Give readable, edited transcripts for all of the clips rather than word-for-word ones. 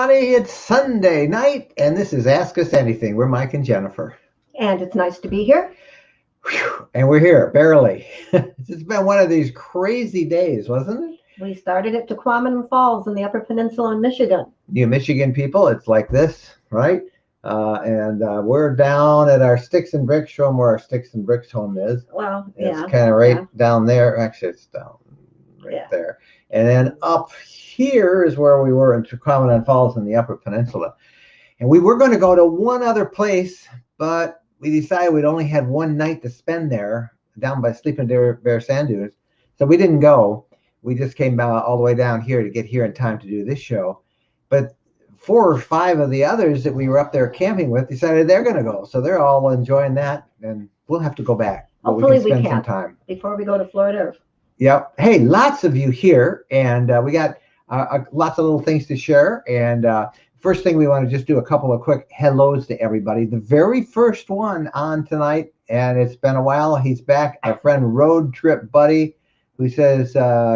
everybody. It's Sunday night, and this is Ask Us Anything. We're Mike and Jennifer. And it's nice to be here. Whew, and we're here, barely. It's been one of these crazy days, wasn't it? We started at Tequaman Falls in the Upper Peninsula in Michigan. You Michigan people, it's like this, right? We're down at our Sticks and Bricks. Show them where our Sticks and Bricks home is. Well, it's kind of right down there. Actually, it's down right there. And then up here is where we were in Tequaman Falls in the Upper Peninsula. And we were going to go to one other place, but we decided we'd only had one night to spend there, down by Sleeping Bear Sand Dunes. So we didn't go. We just came all the way down here to get here in time to do this show. But 4 or 5 of the others that we were up there camping with decided they're going to go. So they're all enjoying that, and we'll have to go back. Hopefully we can spend can some time before we go to Florida. Yep. Hey, lots of you here, and we got lots of little things to share. And first thing, we want to just do a couple of quick hellos to everybody. The very first one on tonight, and it's been a while, he's back, our friend Road Trip Buddy, who says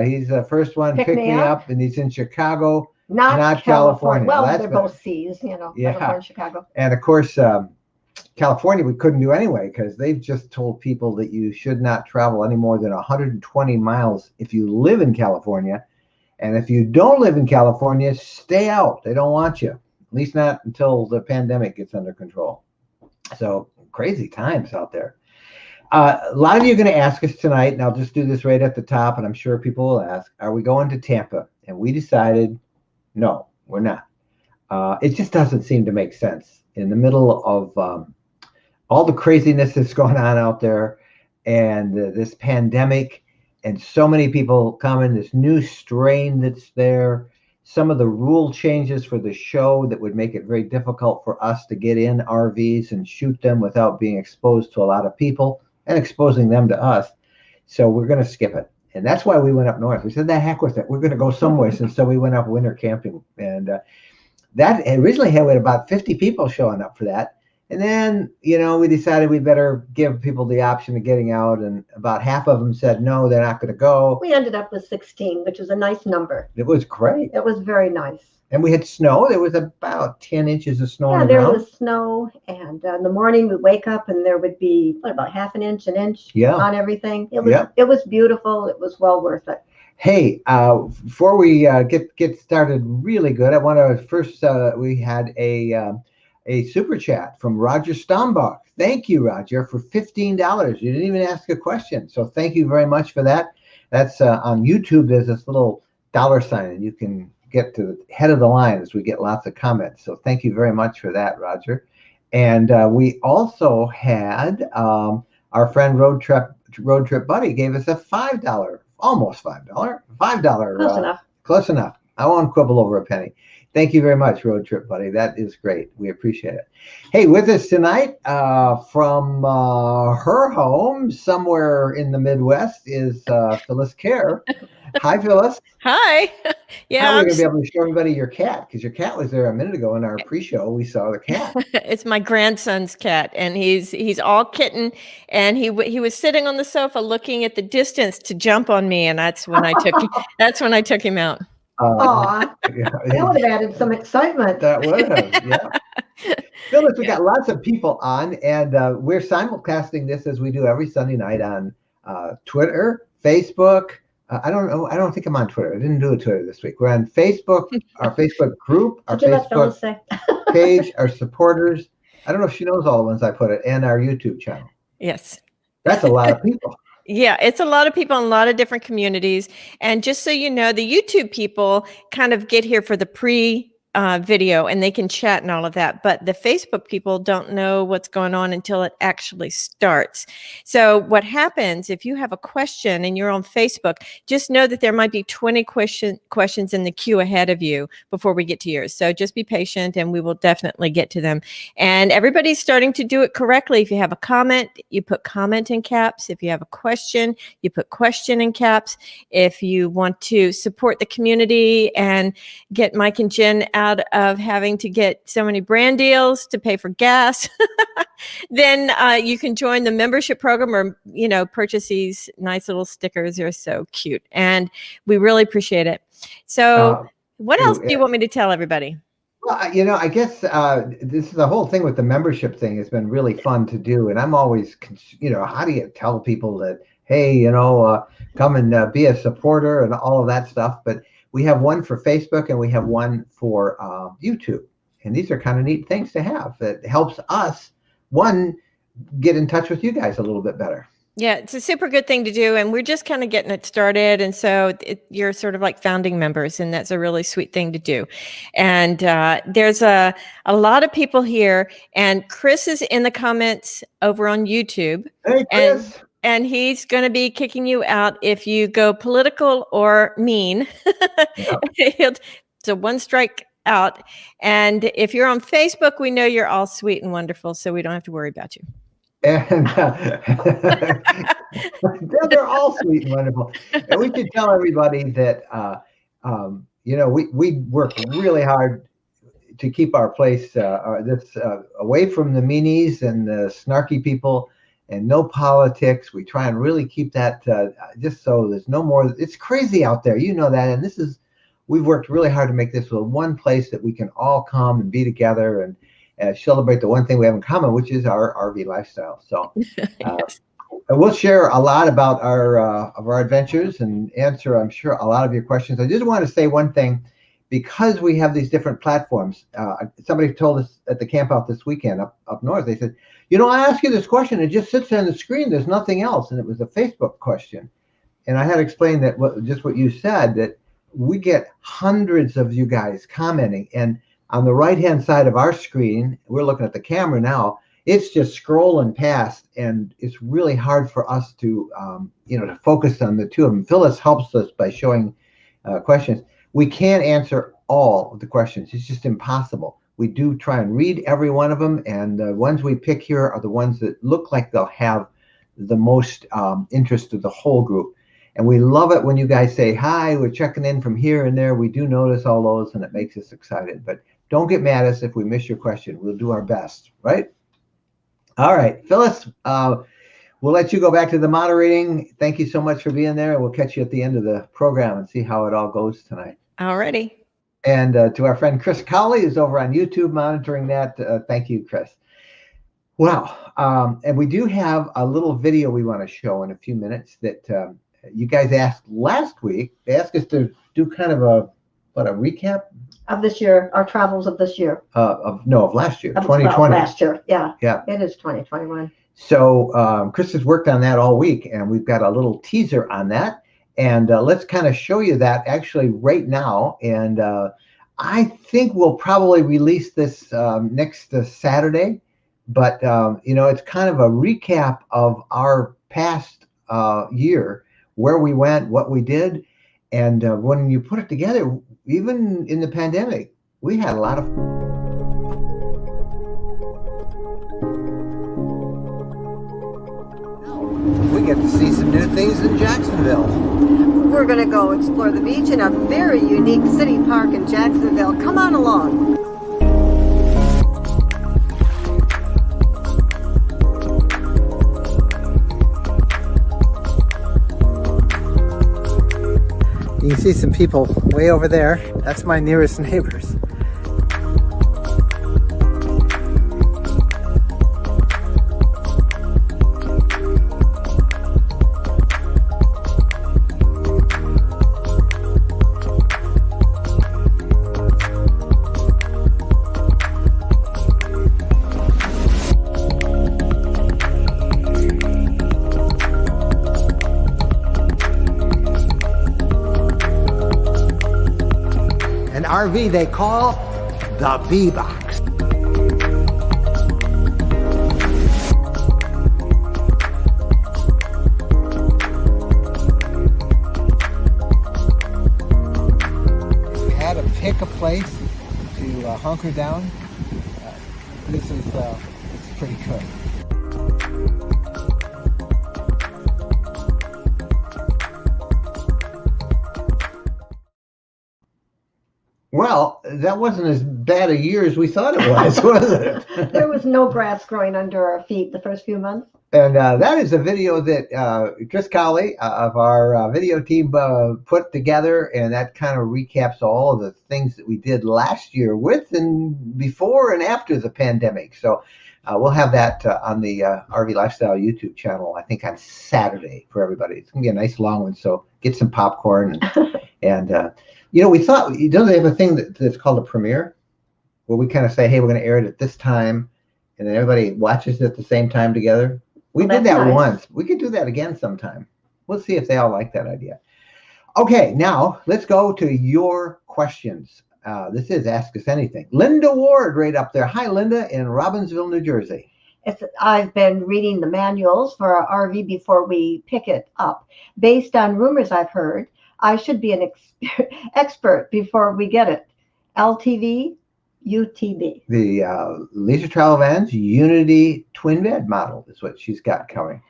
he's the first one, pick me up, and he's in Chicago, not California. Well, they're both C's, California, Chicago. And of course, California we couldn't do anyway, because they've just told people that you should not travel any more than 120 miles if you live in California. And if you don't live in California, stay out. They don't want you, at least not until the pandemic gets under control. So crazy times out there. A lot of you are going to ask us tonight, and I'll just do this right at the top, and I'm sure people will ask, are we going to Tampa? And we decided, no, we're not. It just doesn't seem to make sense in the middle of all the craziness that's going on out there, and this pandemic, and so many people coming, this new strain that's there, some of the rule changes for the show that would make it very difficult for us to get in RVs and shoot them without being exposed to a lot of people and exposing them to us. So we're going to skip it. And that's why we went up north. We said, the heck with it. We're going to go somewhere. And so we went up winter camping. And that originally had about 50 people showing up for that. And then, we decided we better give people the option of getting out. And about half of them said, no, they're not going to go. We ended up with 16, which was a nice number. It was great. It was very nice. And we had snow. There was about 10 inches of snow. Yeah, there was snow. And in the morning we'd wake up and there would be about half an inch on everything. It was beautiful. It was well worth it. Hey, before we get started really good, I want to first, we had a super chat from Roger Stombach. Thank you, Roger, for $15. You didn't even ask a question. So thank you very much for that. That's on YouTube. There's this little $, and you can get to the head of the line as we get lots of comments. So thank you very much for that, Roger. And we also had our friend Road Trip Buddy gave us a $5, almost $5. Close enough. I won't quibble over a penny. Thank you very much, Road Trip Buddy. That is great. We appreciate it. Hey, with us tonight from her home somewhere in the Midwest is Phyllis Kerr. Hi, Phyllis. Hi. Yeah. How are we going to be able to show everybody your cat? Because your cat was there a minute ago in our pre-show. We saw the cat. It's my grandson's cat, and he's all kitten, and he was sitting on the sofa looking at the distance to jump on me, and that's when I took him out. That would have added some excitement. That would have, yeah. Phyllis, we got lots of people on, and we're simulcasting this as we do every Sunday night on Twitter, Facebook. I don't know. I don't think I'm on Twitter. I didn't do a Twitter this week. We're on Facebook, our Facebook group, our Facebook page, our supporters. I don't know if she knows all the ones I put it, and our YouTube channel. Yes. That's a lot of people. Yeah, it's a lot of people in a lot of different communities. And just so you know, the YouTube people kind of get here for the video and they can chat and all of that. But the Facebook people don't know what's going on until it actually starts. So what happens if you have a question and you're on Facebook, just know that there might be 20 questions in the queue ahead of you before we get to yours. So just be patient and we will definitely get to them. And everybody's starting to do it correctly. If you have a comment, you put comment in caps. If you have a question, you put question in caps. If you want to support the community and get Mike and Jen out of having to get so many brand deals to pay for gas, then you can join the membership program or, purchase these nice little stickers. They're so cute and we really appreciate it. So what else do you want me to tell everybody? Well, I guess this is the whole thing with the membership thing has been really fun to do. And I'm always, how do you tell people that, hey, come and be a supporter and all of that stuff. But we have one for Facebook and we have one for YouTube. And these are kind of neat things to have that helps us, one, get in touch with you guys a little bit better. Yeah, it's a super good thing to do. And we're just kind of getting it started. And so you're sort of like founding members. And that's a really sweet thing to do. And there's a lot of people here. And Chris is in the comments over on YouTube. Hey, Chris. And he's going to be kicking you out if you go political or mean. Yep. So one strike out. And if you're on Facebook, we know you're all sweet and wonderful. So we don't have to worry about you. And they're all sweet and wonderful. And we should tell everybody that, we work really hard to keep our place away from the meanies and the snarky people and no politics. We try and really keep that just so there's no more. It's crazy out there. You know that. And we've worked really hard to make this one place that we can all come and be together and celebrate the one thing we have in common, which is our RV lifestyle. So yes. We'll share a lot about our adventures and answer, I'm sure, a lot of your questions. I just want to say one thing, because we have these different platforms. Somebody told us at the camp out this weekend up north, they said, I ask you this question, it just sits there on the screen, there's nothing else. And it was a Facebook question. And I had to explain that just what you said, that we get hundreds of you guys commenting, and on the right-hand side of our screen, we're looking at the camera now, it's just scrolling past, and it's really hard for us to, to focus on the two of them. Phyllis helps us by showing questions. We can't answer all of the questions. It's just impossible. We do try and read every one of them, and the ones we pick here are the ones that look like they'll have the most interest to the whole group. And we love it when you guys say, hi, we're checking in from here and there. We do notice all those, and it makes us excited. But don't get mad at us if we miss your question. We'll do our best, right? All right, Phyllis, we'll let you go back to the moderating. Thank you so much for being there. We'll catch you at the end of the program and see how it all goes tonight. All righty. And to our friend Chris Cowley, who's over on YouTube monitoring that. Thank you, Chris. Wow. And we do have a little video we want to show in a few minutes that you guys asked last week. They asked us to do kind of a recap of this year, our travels of this year. Of last year, 2020. Last year, yeah. Yeah. It is 2021. So Chris has worked on that all week, and we've got a little teaser on that. And let's kind of show you that actually right now. And I think we'll probably release this next Saturday. But, it's kind of a recap of our past year, where we went, what we did. And when you put it together, even in the pandemic, we had a lot of. We get to see some new things in Jacksonville. We're going to go explore the beach in a very unique city park in Jacksonville. Come on along. You can see some people way over there. That's my nearest neighbors. RV they call the bee box. If you had to pick a place to hunker down, this is pretty good. Well, that wasn't as bad a year as we thought it was it? There was no grass growing under our feet the first few months. And that is a video that Chris Cowley of our video team put together, and that kind of recaps all of the things that we did last year with and before and after the pandemic. So we'll have that on the RV Lifestyle YouTube channel, I think on Saturday for everybody. It's going to be a nice long one, so get some popcorn. And you know, we thought, don't they have a thing that's called a premiere, where we kind of say, hey, we're going to air it at this time, and then everybody watches it at the same time together? We did that once. We could do that again sometime. We'll see if they all like that idea. Okay, now let's go to your questions. This is Ask Us Anything. Linda Ward right up there. Hi, Linda in Robbinsville, New Jersey. I've been reading the manuals for our RV before we pick it up. Based on rumors I've heard, I should be an expert before we get it. LTV, UTV. The Leisure Travel Vans Unity twin bed model is what she's got coming.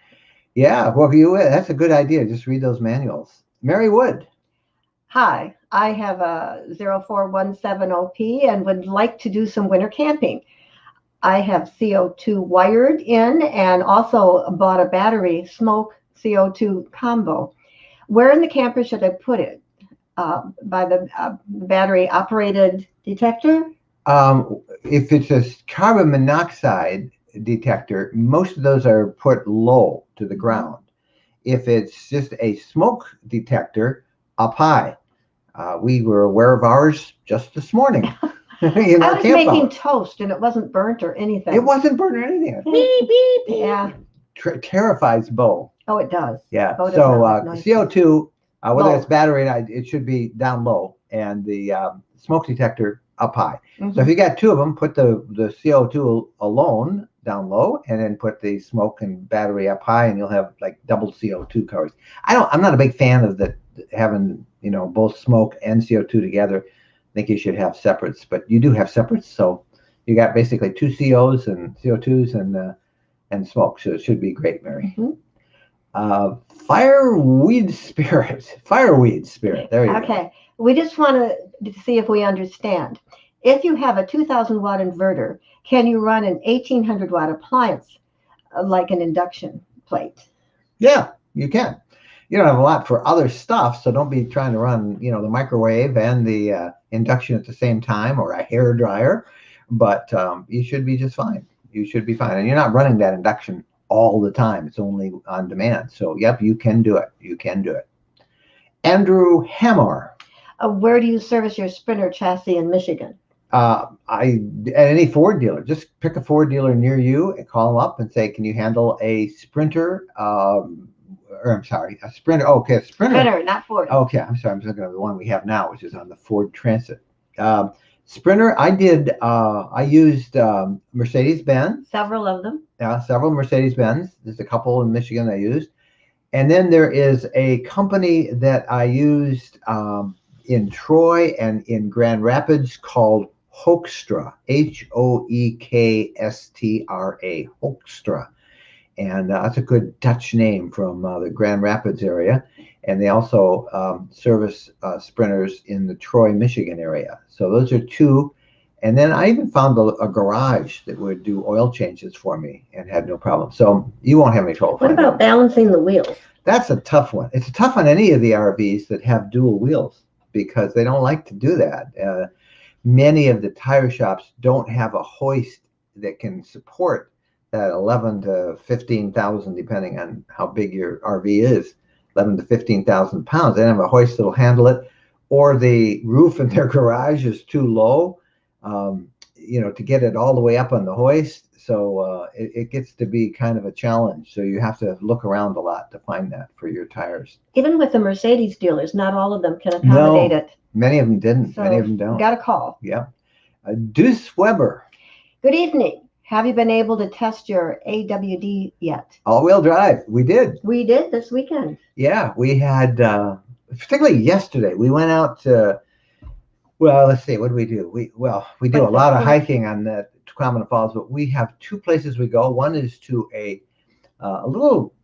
Yeah, well, that's a good idea. Just read those manuals. Mary Wood. Hi, I have a 0417OP and would like to do some winter camping. I have CO2 wired in and also bought a battery smoke CO2 combo. Where in the camper should I put it? By the battery operated detector? If it's a carbon monoxide detector, most of those are put low to the ground. If it's just a smoke detector, up high. We were aware of ours just this morning. I was making toast and it wasn't burnt or anything. It wasn't burnt or anything. Beep, beep, beep. Yeah. Terrifies Bo. Oh, it does. Yeah. So CO2, whether it's battery, it should be down low, and the smoke detector up high. So if you got two of them, put the CO2 alone down low, and then put the smoke and battery up high, and you'll have like double CO2 coverage. I'm not a big fan of having both smoke and CO2 together. I think you should have separates, but you do have separates, so you got basically two COs and CO2s and smoke. So it should be great, Mary. Fireweed spirit. There you go. Okay. We just want to see if we understand. If you have a 2,000 watt inverter, can you run an 1,800 watt appliance like an induction plate? Yeah, you can. You don't have a lot for other stuff, so don't be trying to run, the microwave and the induction at the same time, or a hair dryer. But you should be just fine. You should be fine, and you're not running that induction all the time. It's only on demand. So, yep, you can do it. You can do it. Andrew Hammer. Where do you service your Sprinter chassis in Michigan? At any Ford dealer. Just pick a Ford dealer near you and call them up and say, can you handle a Sprinter? A Sprinter. Okay, a Sprinter. Sprinter, not Ford. Okay, I'm sorry. I'm thinking of the one we have now, which is on the Ford Transit. Sprinter, I used Mercedes-Benz. Several of them. Yeah, several Mercedes-Benz. There's a couple in Michigan I used. And then there is a company that I used in Troy and in Grand Rapids called Hoekstra, Hoekstra, Hoekstra. And that's a good Dutch name from the Grand Rapids area. And they also service Sprinters in the Troy, Michigan area. So those are two. And then I even found a garage that would do oil changes for me and had no problem. So you won't have any trouble. What about balancing the wheels? That's a tough one. It's tough on any of the RVs that have dual wheels because they don't like to do that. Many of the tire shops don't have a hoist that can support that 11 to 15,000, depending on how big your RV is, 11 to 15,000 pounds. They don't have a hoist that'll handle it, or the roof in their garage is too low, to get it all the way up on the hoist. So it gets to be kind of a challenge. So you have to look around a lot to find that for your tires. Even with the Mercedes dealers, not all of them can accommodate it. Many of them didn't. So many of them don't. Got a call. Yeah. Deuce Weber. Good evening. Have you been able to test your AWD yet? All-wheel drive. We did. We did this weekend. Yeah, we had, particularly yesterday, we went out to, let's see, what do? We do a lot of hiking on the Common Falls, but we have two places we go. One is to a little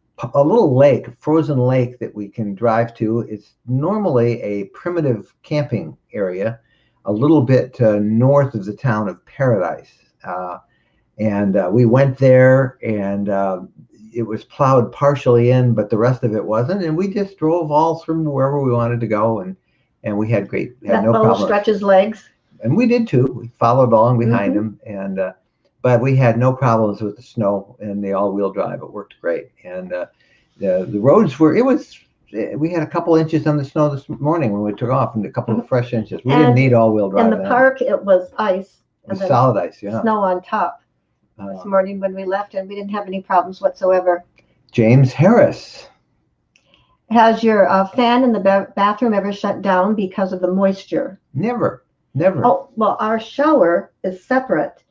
lake, a frozen lake that we can drive to. It's normally a primitive camping area a little bit north of the town of Paradise. And we went there, and it was plowed partially in, but the rest of it wasn't. And we just drove all through wherever we wanted to go, and we had no problem. Stretches legs. And we did too. We followed along behind him, and but we had no problems with the snow and the all-wheel drive. It worked great, and the roads were. We had a couple inches on the snow this morning when we took off, and a couple of fresh inches. We didn't need all-wheel drive. In the park, it was ice. It was solid ice, yeah. Snow on top. This morning when we left, and we didn't have any problems whatsoever. James Harris. Has your fan in the bathroom ever shut down because of the moisture? Never. Oh, well, our shower is separate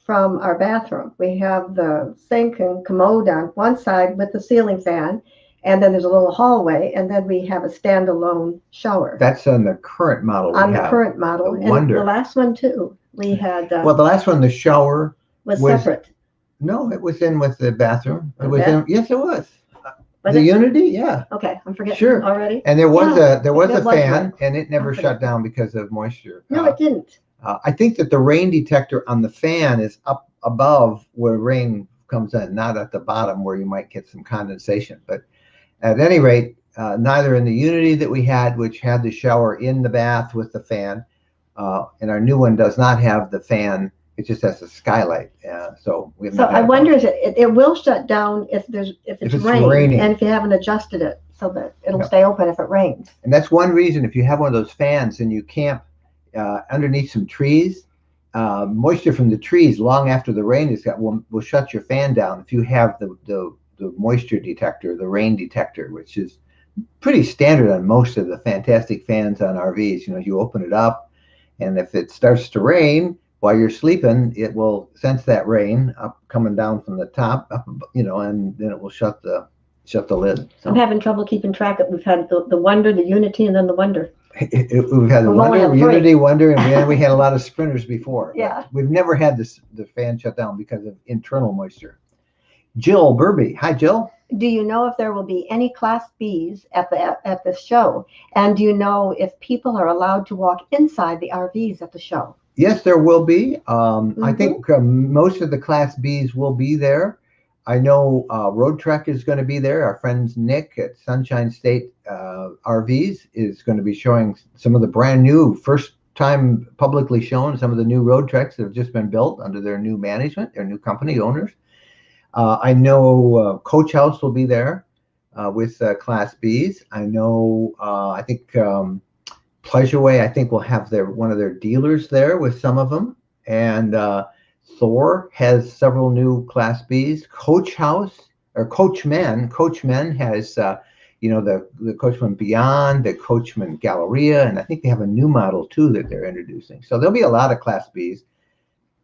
from our bathroom. We have the sink and commode on one side with the ceiling fan, and then there's a little hallway, and then we have a standalone shower. That's on the current model. The current model. And the last one, too. We had... well, the last one, the shower... was separate. No, it was in with the bathroom. It was in. Yes, it was. Was the it? Unity, yeah. Okay, I'm forgetting already. And there was a fan, and it never shut down because of moisture. No, it didn't. I think that the rain detector on the fan is up above where rain comes in, not at the bottom where you might get some condensation. But at any rate, neither in the Unity that we had, which had the shower in the bath with the fan, and our new one does not have the fan. It just has a skylight, so we have. So I wonder if it will shut down if it's raining, and if you haven't adjusted it so that it'll stay open if it rains. And that's one reason, if you have one of those fans and you camp underneath some trees, moisture from the trees long after the rain is got will shut your fan down. If you have the moisture detector, the rain detector, which is pretty standard on most of the fantastic fans on RVs. You know, you open it up, and if it starts to rain while you're sleeping, it will sense that rain coming down from the top, and then it will shut the lid. So I'm having trouble keeping track of. We've had the Wonder, the Unity, and then the Wonder. We've had the Wonder, Unity, Wonder, and we had a lot of Sprinters before. Yeah. We've never had the fan shut down because of internal moisture. Jill Burby. Hi, Jill. Do you know if there will be any Class Bs at the show? And do you know if people are allowed to walk inside the RVs at the show? Yes, there will be. I think most of the Class Bs will be there. I know Road Trek is going to be there. Our friends Nick at Sunshine State RVs is going to be showing some of the brand new, first time publicly shown, some of the new Road Treks that have just been built under their new management, their new company owners. I know Coach House will be there with Class Bs. I know, I think Pleasureway, I think, will have one of their dealers there with some of them. And Thor has several new Class Bs. Coach House, or Coachman has, the Coachman Beyond, the Coachman Galleria, and I think they have a new model too that they're introducing. So there'll be a lot of Class Bs.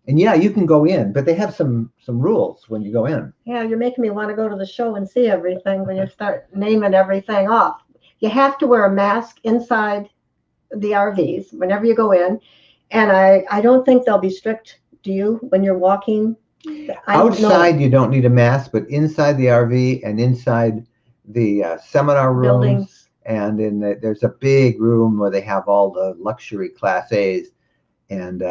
And yeah, you can go in, but they have some rules when you go in. Yeah, you're making me want to go to the show and see everything when you start naming everything off. You have to wear a mask inside the RVs whenever you go in. And I don't think they'll be strict, do you, when you're walking? Outside, you don't need a mask, but inside the RV and inside the seminar rooms. Buildings. And there's a big room where they have all the luxury Class A's. And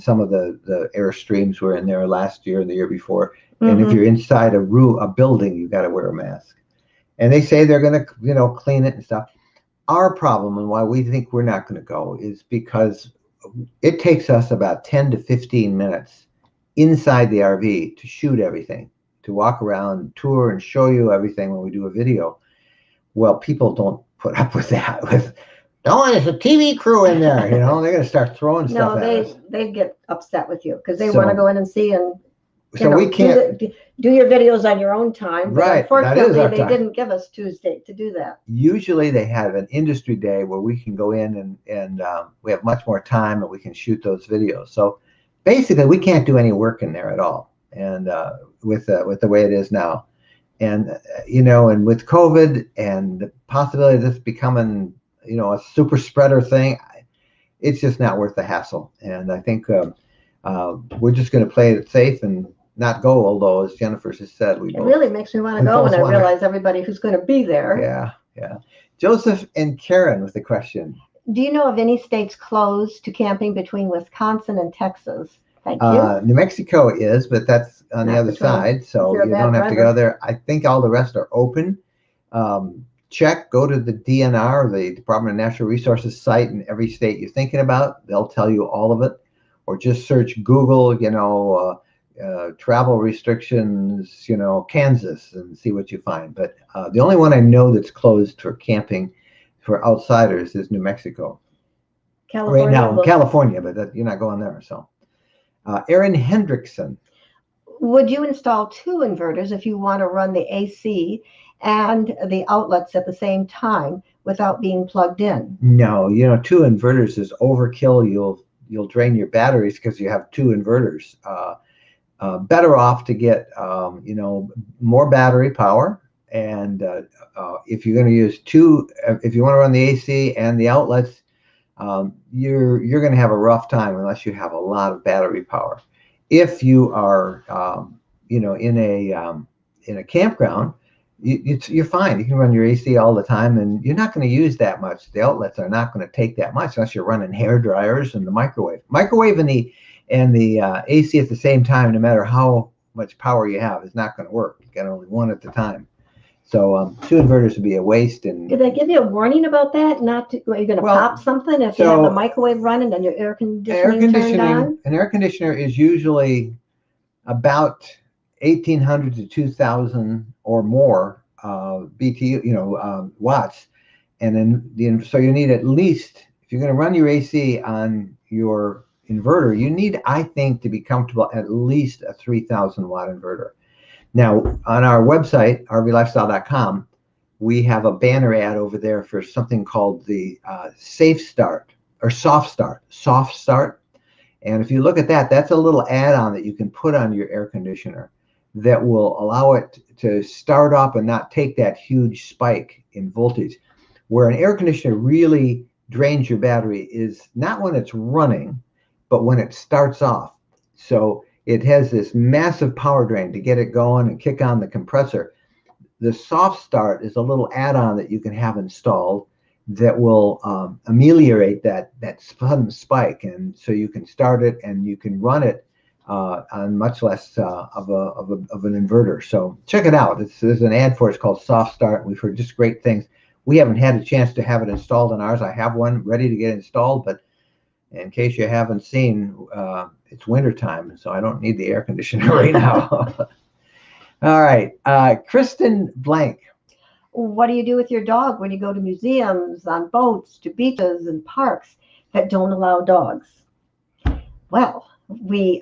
some of the Airstreams were in there last year and the year before. And if you're inside a building, you've got to wear a mask. And they say they're going to, clean it and stuff. Our problem and why we think we're not going to go is because it takes us about 10 to 15 minutes inside the RV to shoot everything, to walk around, tour, and show you everything when we do a video. Well, people don't put up with that. There's a TV crew in there, they're going to start throwing stuff at us. They get upset with you because they want to go in and see and we can't do your videos on your own time. But right. Unfortunately, they didn't give us Tuesday to do that. Usually they have an industry day where we can go in and we have much more time and we can shoot those videos. So basically we can't do any work in there at all. And with the way it is now. And, and with COVID and the possibility of this becoming, a super spreader thing, it's just not worth the hassle. And I think we're just going to play it safe and not go, although, as Jennifer has said, it really makes me want to go when I realize everybody who's going to be there. Yeah. Joseph and Karen with the question. Do you know of any states closed to camping between Wisconsin and Texas? Thank you. New Mexico is, but that's on the Not other between- side, so you're a you bad don't have to driver. go there. I think all the rest are open. Go to the DNR, the Department of Natural Resources site in every state you're thinking about. They'll tell you all of it. Or just search Google, travel restrictions, Kansas, and see what you find. But the only one I know that's closed for camping for outsiders is New Mexico. California, Right now, California, but you're not going there. So, Erin Hendrickson. Would you install 2 inverters if you want to run the AC and the outlets at the same time without being plugged in? No, 2 inverters is overkill. You'll drain your batteries because you have 2 inverters. Better off to get more battery power. And if you're going to use 2, if you want to run the AC and the outlets, you're going to have a rough time unless you have a lot of battery power. If you are in a campground, you're fine. You can run your AC all the time, and you're not going to use that much. The outlets are not going to take that much unless you're running hair dryers and the microwave. Microwave and the AC at the same time, no matter how much power you have, is not going to work. You got only one at a time. So 2 inverters would be a waste. And did they give you a warning about that? Are you going to pop something if you have the microwave running and your air conditioning turned on? An air conditioner is usually about 1,800 to 2,000 or more BTU, watts, and then so you need at least, if you're going to run your AC on your inverter, you need, I think, to be comfortable, at least a 3,000 watt inverter. Now, on our website, rvlifestyle.com, we have a banner ad over there for something called the Safe Start or Soft Start. And if you look at that, that's a little add-on that you can put on your air conditioner that will allow it to start up and not take that huge spike in voltage. Where an air conditioner really drains your battery is not when it's running, but when it starts off. So it has this massive power drain to get it going and kick on the compressor. The Soft Start is a little add-on that you can have installed that will ameliorate that sudden spike, and so you can start it and you can run it on much less of an inverter. So check it out. There's an ad for it. It's called Soft Start. We've heard just great things. We haven't had a chance to have it installed on ours. I have one ready to get installed, but in case you haven't seen, it's winter time, so I don't need the air conditioner right now. All right, Kristen Blank. What do you do with your dog when you go to museums, on boats, to beaches and parks that don't allow dogs? Well, we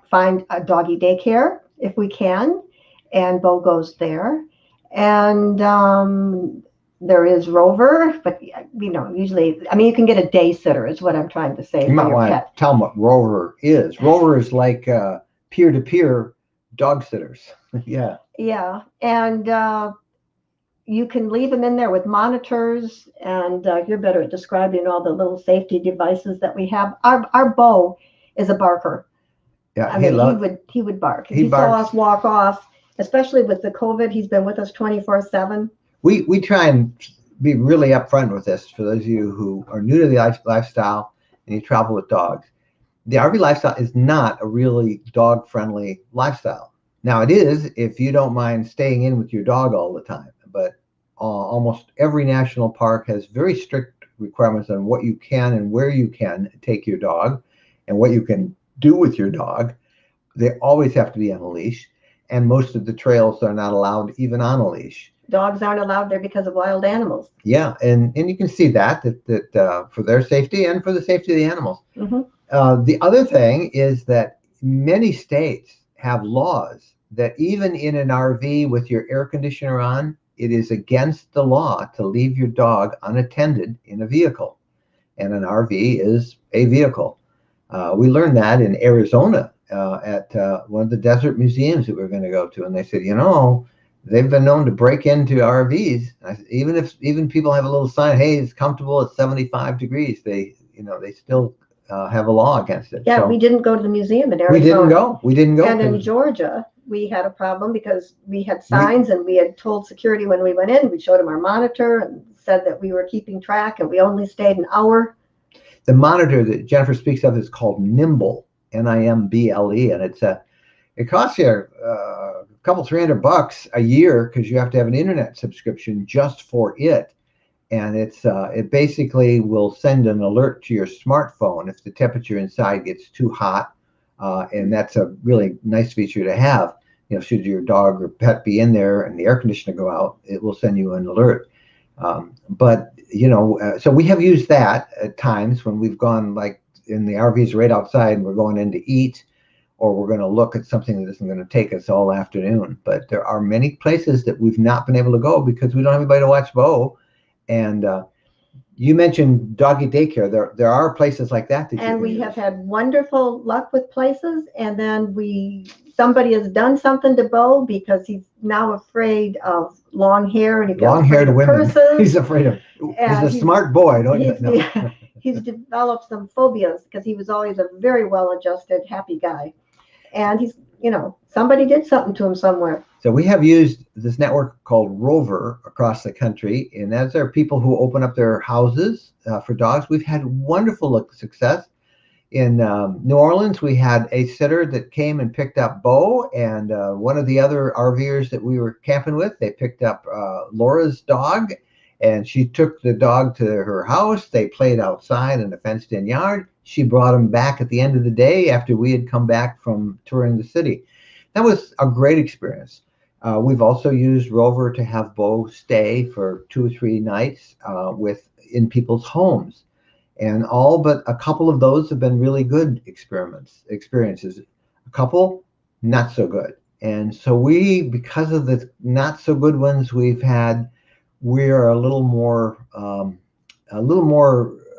find a doggy daycare if we can, and Bo goes there. And there is Rover, but usually, you can get a day sitter is what I'm trying to say. You might want to tell them what Rover is. Rover is like peer-to-peer dog sitters. Yeah. Yeah, and you can leave them in there with monitors, and you're better at describing all the little safety devices that we have. Our Bo is a barker. Yeah, he would bark. If he saw us walk off, especially with the COVID, he's been with us 24/7. We try and be really upfront with this for those of you who are new to the lifestyle and you travel with dogs. The RV lifestyle is not a really dog-friendly lifestyle. Now, it is if you don't mind staying in with your dog all the time, but almost every national park has very strict requirements on what you can and where you can take your dog and what you can do with your dog. They always have to be on a leash, and most of the trails are not allowed even on a leash. Dogs aren't allowed there because of wild animals. Yeah, and you can see that for their safety and for the safety of the animals. Mm-hmm. The other thing is that many states have laws that even in an RV with your air conditioner on, it is against the law to leave your dog unattended in a vehicle. And an RV is a vehicle. We learned that in Arizona at one of the desert museums that we were going to go to. And they said, they've been known to break into RVs. Even people have a little sign, hey, it's comfortable at 75 degrees. They still have a law against it. Yeah, so we didn't go to the museum in Arizona. We didn't go. And in Georgia, we had a problem because we had signs and we had told security when we went in, we showed them our monitor and said that we were keeping track and we only stayed an hour. The monitor that Jennifer speaks of is called Nimble, Nimble, and it costs you a couple $300 a year because you have to have an internet subscription just for it. And it basically will send an alert to your smartphone if the temperature inside gets too hot, and that's a really nice feature to have. Should your dog or pet be in there and the air conditioner go out, it will send you an alert. So we have used that at times when we've gone, like in the RVs right outside, and we're going in to eat, or we're going to look at something that isn't going to take us all afternoon. But there are many places that we've not been able to go because we don't have anybody to watch Bo. And you mentioned doggy daycare. There are places like that. And we have had wonderful luck with places. And then somebody has done something to Bo because he's now afraid of long hair, and long-haired women. He's afraid of. He's a smart boy, don't you know? Yeah, he's developed some phobias because he was always a very well-adjusted, happy guy. And he's, somebody did something to him somewhere. So we have used this network called Rover across the country, and as there are people who open up their houses for dogs, we've had wonderful success. In New Orleans, we had a sitter that came and picked up Bo, and one of the other RVers that we were camping with, they picked up Laura's dog, and she took the dog to her house. They played outside in a fenced-in yard. She brought him back at the end of the day after we had come back from touring the city. That was a great experience. We've also used Rover to have Bo stay for 2 or 3 nights in people's homes. And all but a couple of those have been really good experiences. A couple, not so good. And so because of the not so good ones we've had, we're a little more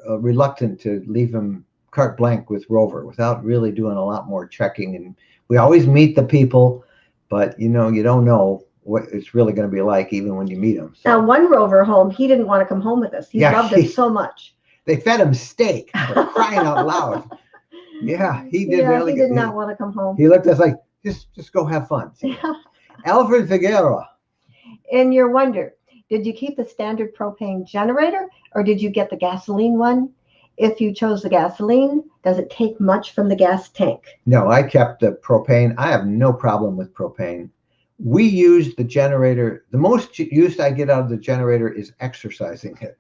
reluctant to leave them carte blanche with Rover without really doing a lot more checking. And we always meet the people, but you don't know what it's really going to be like even when you meet them. So. Now, one Rover home, he didn't want to come home with us. He loved it so much. They fed him steak for crying out loud. Yeah, he did really. He did not want to come home. He looked at us like, just go have fun. Yeah. Alfred Figueroa. In your wonder, did you keep the standard propane generator or did you get the gasoline one? If you chose the gasoline, does it take much from the gas tank? No, I kept the propane. I have no problem with propane. We use the generator. The most use I get out of the generator is exercising it.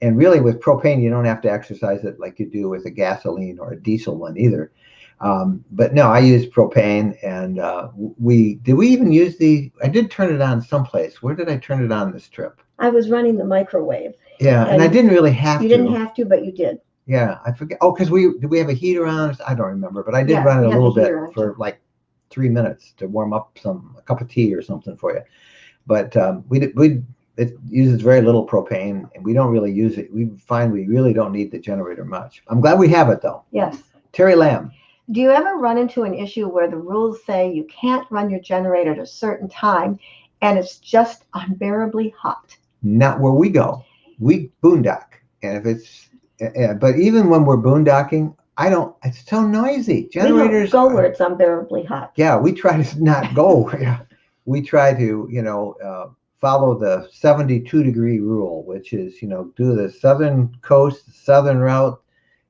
And really with propane, you don't have to exercise it like you do with a gasoline or a diesel one either. But no, I use propane, and did we even use I did turn it on someplace. Where did I turn it on this trip? I was running the microwave. Yeah, and I didn't really have to. You didn't have to, but you did. Yeah, I forget. Oh, because did we have a heater on? I don't remember, but I did run it a little bit for like 3 minutes to warm up a cup of tea or something for you. But it uses very little propane, and we don't really use it. We find we really don't need the generator much. I'm glad we have it, though. Yes. Terry Lamb. Do you ever run into an issue where the rules say you can't run your generator at a certain time, and it's just unbearably hot? Not where we go. We boondock, and but even when we're boondocking, it's so noisy. Generators we don't go where it's unbearably hot. Yeah, we try to not go. Yeah, we try to, follow the 72-degree rule, which is, do the southern coast, southern route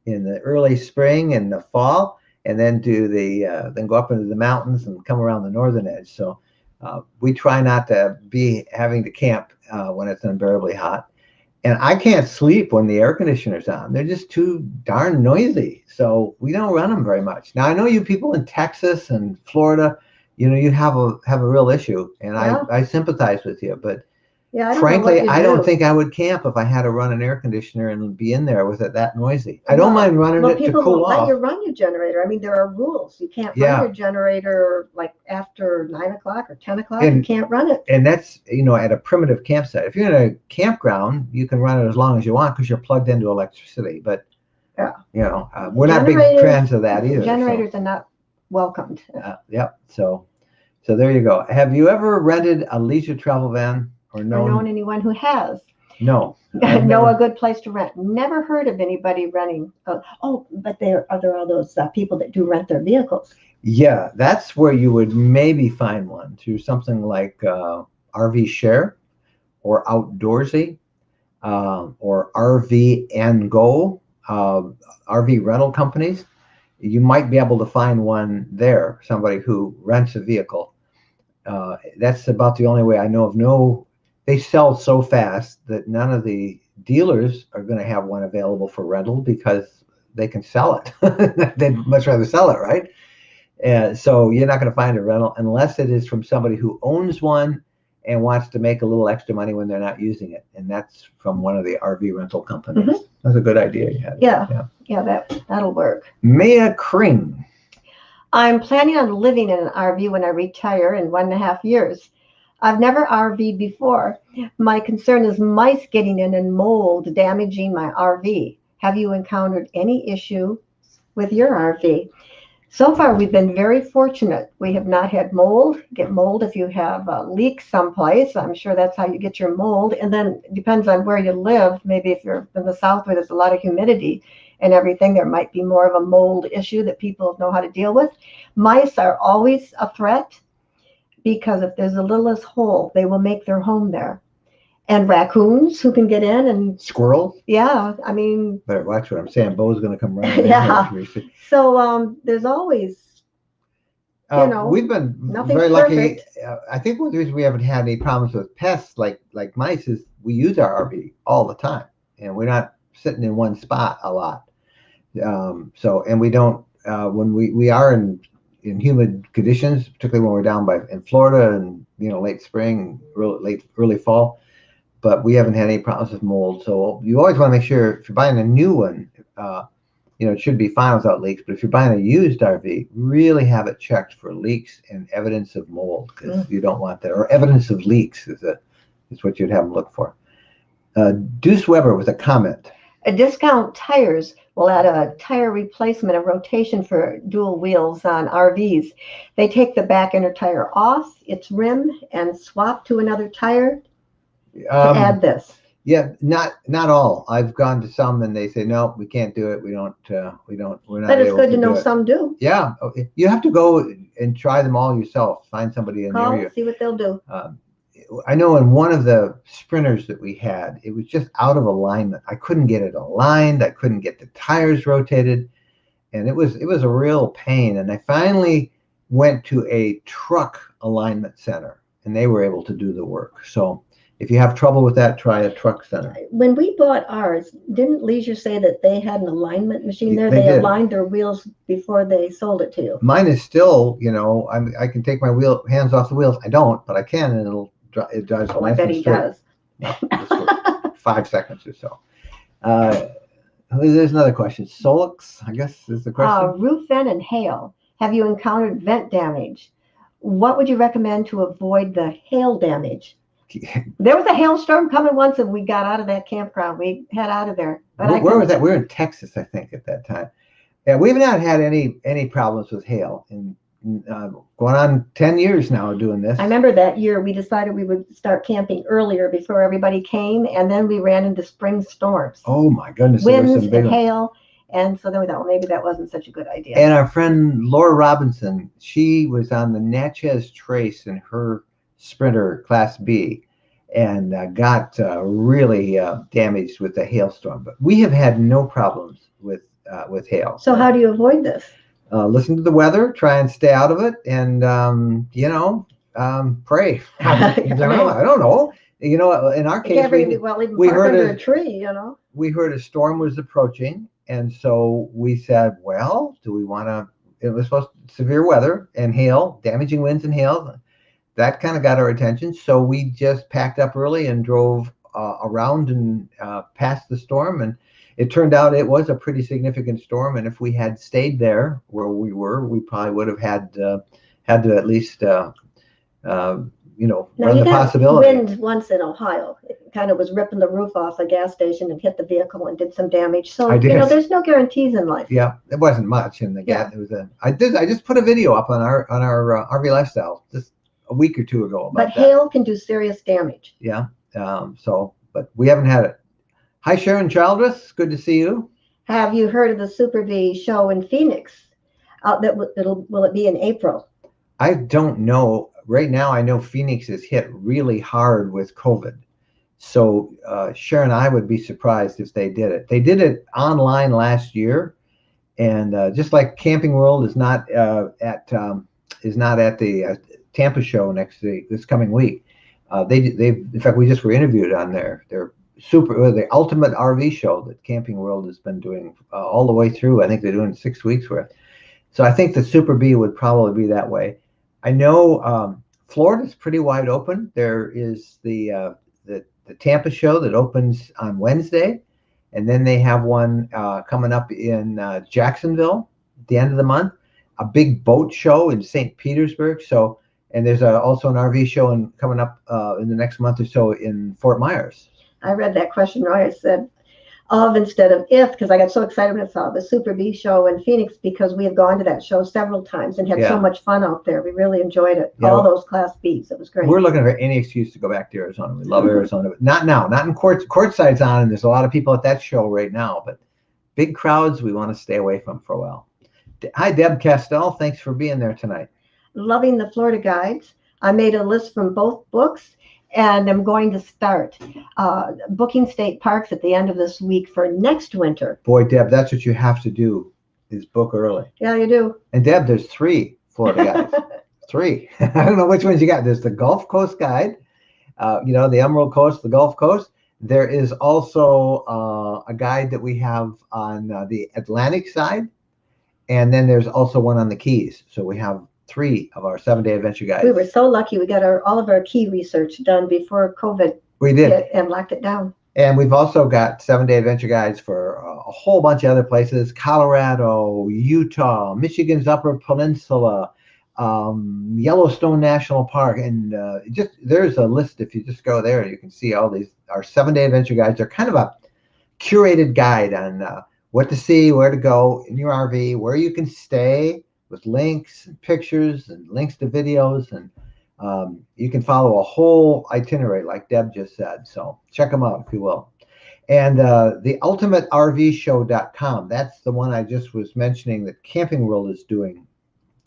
in the early spring and the fall, and then then go up into the mountains and come around the northern edge. So we try not to be having to camp when it's unbearably hot. And I can't sleep when the air conditioner's on. They're just too darn noisy. So we don't run them very much. Now, I know you people in Texas and Florida, you have a real issue, and I sympathize with you. But frankly, I don't think I would camp if I had to run an air conditioner and be in there with it that noisy. I don't mind running it to cool off. People won't let you run your generator. I mean, there are rules. You can't run your generator like after 9 o'clock or 10 o'clock. You can't run it. And that's, at a primitive campsite. If you're in a campground, you can run it as long as you want because you're plugged into electricity. But, we're not big fans of that either. Generators are not welcomed. Yep. So there you go. Have you ever rented a leisure travel van? Or known anyone who has? No. Know a good place to rent. Never heard of anybody renting. But there are all those people that do rent their vehicles. Yeah, that's where you would maybe find one through something like RV Share or Outdoorsy. or RV and Go, RV rental companies, you might be able to find one there, somebody who rents a vehicle. That's about the only way I know of. No, they sell so fast that none of the dealers are going to have one available for rental because they can sell it. They'd much rather sell it, right? So you're not going to find a rental unless it is from somebody who owns one and wants to make a little extra money when they're not using it. And that's from one of the RV rental companies. Mm-hmm. That's a good idea you had. Yeah, that'll work. Maya Kring. I'm planning on living in an RV when I retire in 1.5 years. I've never RV'd before. My concern is mice getting in and mold damaging my RV. Have you encountered any issue with your RV? So far, we've been very fortunate. We have not had mold. Get mold if you have a leak someplace. I'm sure that's how you get your mold. And then it depends on where you live. Maybe if you're in the south where there's a lot of humidity and everything, there might be more of a mold issue that people know how to deal with. Mice are always a threat because if there's the littlest hole, they will make their home there. And raccoons who can get in, and squirrels. Yeah, I mean. Better watch what I'm saying. Bo's going to come running. Yeah. So there's always, we've been very lucky. I think one of the reasons we haven't had any problems with pests like mice is we use our RV all the time, and we're not sitting in one spot a lot. And we don't when we are in humid conditions, particularly when we're down in Florida and late spring, early fall. But we haven't had any problems with mold. So you always want to make sure if you're buying a new one, it should be fine without leaks. But if you're buying a used RV, really have it checked for leaks and evidence of mold, because you don't want that. Or evidence of leaks is what you'd have them look for. Deuce Weber with a comment. Discount Tires will add a tire replacement, a rotation for dual wheels on RVs. They take the back inner tire off its rim and swap to another tire. To add this. Yeah, not all. I've gone to some and they say no, we can't do it. We're not. But it's good to know some do. Yeah, you have to go and try them all yourself. Find somebody in the area. See what they'll do. I know in one of the sprinters that we had, it was just out of alignment. I couldn't get it aligned. I couldn't get the tires rotated, and it was a real pain. And I finally went to a truck alignment center, and they were able to do the work. So. If you have trouble with that, try a truck center. When we bought ours, didn't Leisure say that they had an alignment machine there? They aligned their wheels before they sold it to you. Mine is still, I can take my hands off the wheels. I don't, but I can, and it drives I bet he does. No, just for 5 seconds or so. There's another question. Solix, I guess, is the question. Roof vent and hail. Have you encountered vent damage? What would you recommend to avoid the hail damage? There was a hailstorm coming once, and we got out of that campground. We head out of there. But where was that? We were in Texas, I think, at that time. Yeah, we've not had any problems with hail in going on 10 years now doing this. I remember that year we decided we would start camping earlier before everybody came, and then we ran into spring storms. Oh my goodness! Winds and hail, and so then we thought, well, maybe that wasn't such a good idea. And our friend Laura Robinson, she was on the Natchez Trace in her Sprinter Class B, and got really damaged with the hailstorm. But we have had no problems with hail. So how do you avoid this? Listen to the weather, try and stay out of it, and pray. I don't know. In our case, we heard under a tree. We heard a storm was approaching, and so we said, well, do we want to? It was supposed to severe weather and hail, damaging winds and hail. That kind of got our attention, so we just packed up early and drove around and past the storm. And it turned out it was a pretty significant storm. And if we had stayed there where we were, we probably would have had to at least, run the possibility. Wind once in Ohio, it kind of was ripping the roof off a gas station and hit the vehicle and did some damage. So there's no guarantees in life. Yeah, it wasn't much in the gas. It was I just put a video up on our RV Lifestyle just a week or two ago about that. But hail can do serious damage. Yeah. But we haven't had it. Hi, Sharon Childress. Good to see you. Have you heard of the Super V show in Phoenix? Will it be in April? I don't know. Right now, I know Phoenix is hit really hard with COVID. So Sharon and I would be surprised if they did it. They did it online last year, and just like Camping World is not at the Tampa show this coming week. They in fact, we just were interviewed on their the ultimate RV show that Camping World has been doing all the way through. I think they're doing 6 weeks worth. So I think the Super B would probably be that way. I know Florida's pretty wide open. There is the Tampa show that opens on Wednesday, and then they have one coming up in Jacksonville at the end of the month, a big boat show in St. Petersburg. So, and there's also an RV show coming up in the next month or so in Fort Myers. I read that question right. I said of instead of if, because I got so excited when I saw the Super B show in Phoenix, because we have gone to that show several times and had so much fun out there. We really enjoyed it. All those Class Bs. It was great. We're looking for any excuse to go back to Arizona. We love Arizona, but not now. Not in courtside's on, and there's a lot of people at that show right now. But big crowds, we want to stay away from for a while. Hi, Deb Castell. Thanks for being there tonight. Loving the Florida guides. I made a list from both books. And I'm going to start booking state parks at the end of this week for next winter. Boy, Deb, that's what you have to do, is book early. Yeah, you do. And Deb, there's 3 Florida guides. 3. I don't know which ones you got. There's the Gulf Coast guide, the Emerald Coast, the Gulf Coast. There is also a guide that we have on the Atlantic side. And then there's also one on the Keys. So we have 3 of our 7-day adventure guides. We were so lucky. We got all of our key research done before COVID. We did. And locked it down. And we've also got 7-day adventure guides for a whole bunch of other places: Colorado, Utah, Michigan's Upper Peninsula, Yellowstone National Park. And there's a list. If you just go there, you can see all these. Our 7-day adventure guides are kind of a curated guide on what to see, where to go in your RV, where you can stay, with links and pictures and links to videos, and you can follow a whole itinerary like Deb just said. So check them out if you will. And the ultimatervshow.com, that's the one I just was mentioning that Camping World is doing,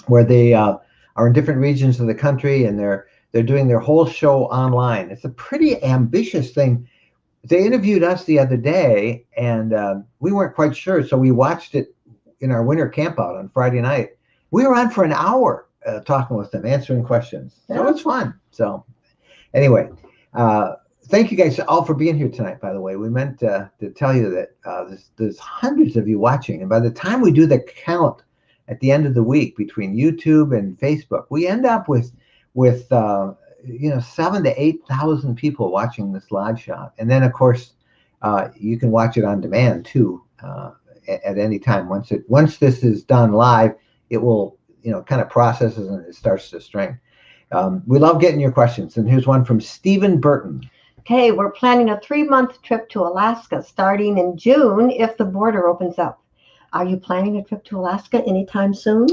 where they are in different regions of the country, and they're doing their whole show online. It's a pretty ambitious thing. They interviewed us the other day, and we weren't quite sure, so we watched it in our winter campout on Friday night. We were on for an hour talking with them, answering questions. So it's fun. So anyway, thank you guys all for being here tonight, by the way. We meant to tell you that there's hundreds of you watching. And by the time we do the count at the end of the week between YouTube and Facebook, we end up with 7,000 to 8,000 people watching this live shot. And then, of course, you can watch it on demand, too, at any time. Once this is done live, it will, kind of processes and it starts to string. We love getting your questions. And here's one from Stephen Burton. Okay, we're planning a 3-month trip to Alaska starting in June if the border opens up. Are you planning a trip to Alaska anytime soon?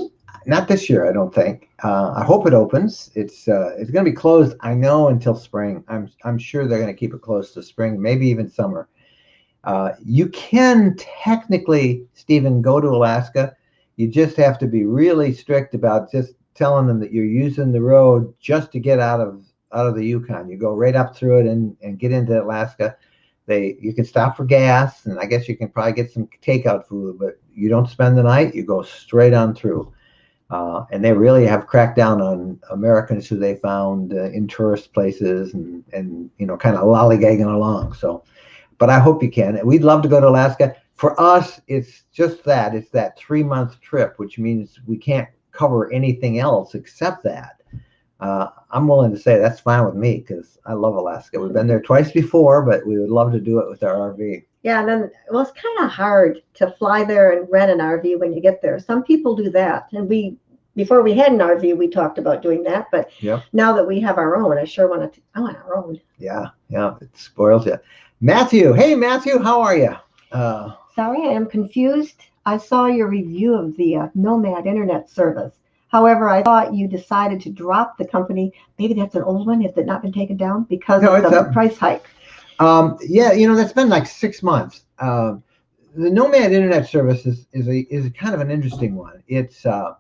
Not this year, I don't think. I hope it opens. It's going to be closed, I know, until spring. I'm sure they're going to keep it closed to spring, maybe even summer. You can technically, Stephen, go to Alaska. You just have to be really strict about just telling them that you're using the road just to get out of the Yukon. You go right up through it and get into Alaska. You can stop for gas, and I guess you can probably get some takeout food, but you don't spend the night. You go straight on through. And they really have cracked down on Americans who they found in tourist places and kind of lollygagging along. So, but I hope you can. We'd love to go to Alaska. For us, it's just that. It's that 3-month trip, which means we can't cover anything else except that. I'm willing to say that's fine with me because I love Alaska. We've been there twice before, but we would love to do it with our RV. Yeah, and then, it's kind of hard to fly there and rent an RV when you get there. Some people do that. And before we had an RV, we talked about doing that. But now that we have our own, I want our own. Yeah, it spoils you. Matthew, hey, Matthew, how are you? Sorry, I am confused. I saw your review of the Nomad internet service. However, I thought you decided to drop the company. Maybe that's an old one. Has it not been taken down because of the price hike? That's been like 6 months. The Nomad internet service is kind of an interesting one. It's I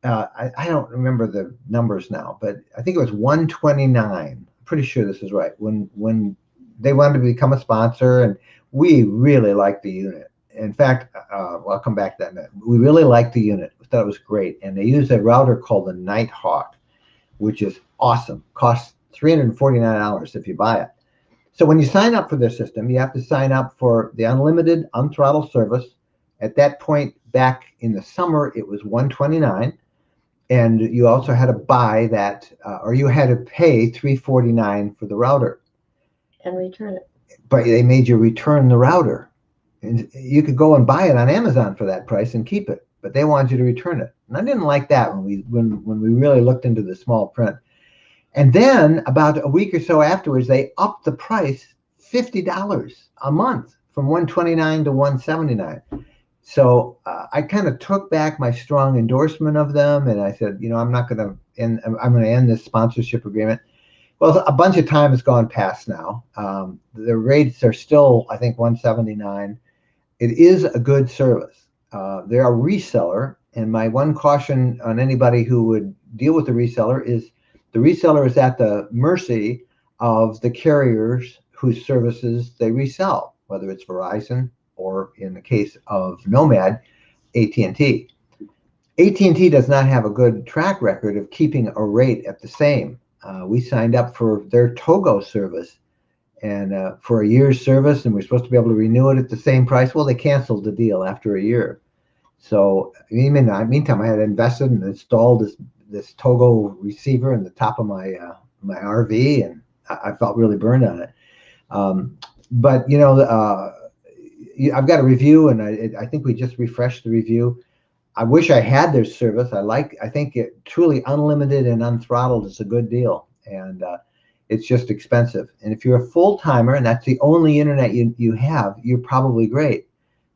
don't remember the numbers now, but I think it was $129. I'm pretty sure this is right. When they wanted to become a sponsor, and we really liked the unit. In fact, I'll come back to that in a minute. We really liked the unit. We thought it was great. And they use a router called the Nighthawk, which is awesome. Costs $349 if you buy it. So when you sign up for their system, you have to sign up for the unlimited unthrottled service. At that point, back in the summer, it was $129. And you also had to buy that, or you had to pay $349 for the router. And return it. But they made you return the router. And you could go and buy it on Amazon for that price and keep it, but they wanted you to return it. And I didn't like that when we really looked into the small print. And then about a week or so afterwards, they upped the price $50 a month from $129 to $179. So I kind of took back my strong endorsement of them, and I said, I'm not going to end. I'm going to end this sponsorship agreement. Well, a bunch of time has gone past now. The rates are still, I think, $179. It is a good service. They're a reseller, and my one caution on anybody who would deal with the reseller is the reseller is at the mercy of the carriers whose services they resell, whether it's Verizon or, in the case of Nomad, AT&T. AT&T does not have a good track record of keeping a rate at the same. We signed up for their Togo service and for a year's service, and we're supposed to be able to renew it at the same price. Well, they canceled the deal after a year. So in the meantime, I had invested and installed this Togo receiver in the top of my my RV, and I felt really burned on it. But I've got a review, and I think we just refreshed the review. I wish I had their service. I think it truly unlimited and unthrottled is a good deal, and it's just expensive. And if you're a full timer and that's the only internet you have, you're probably great.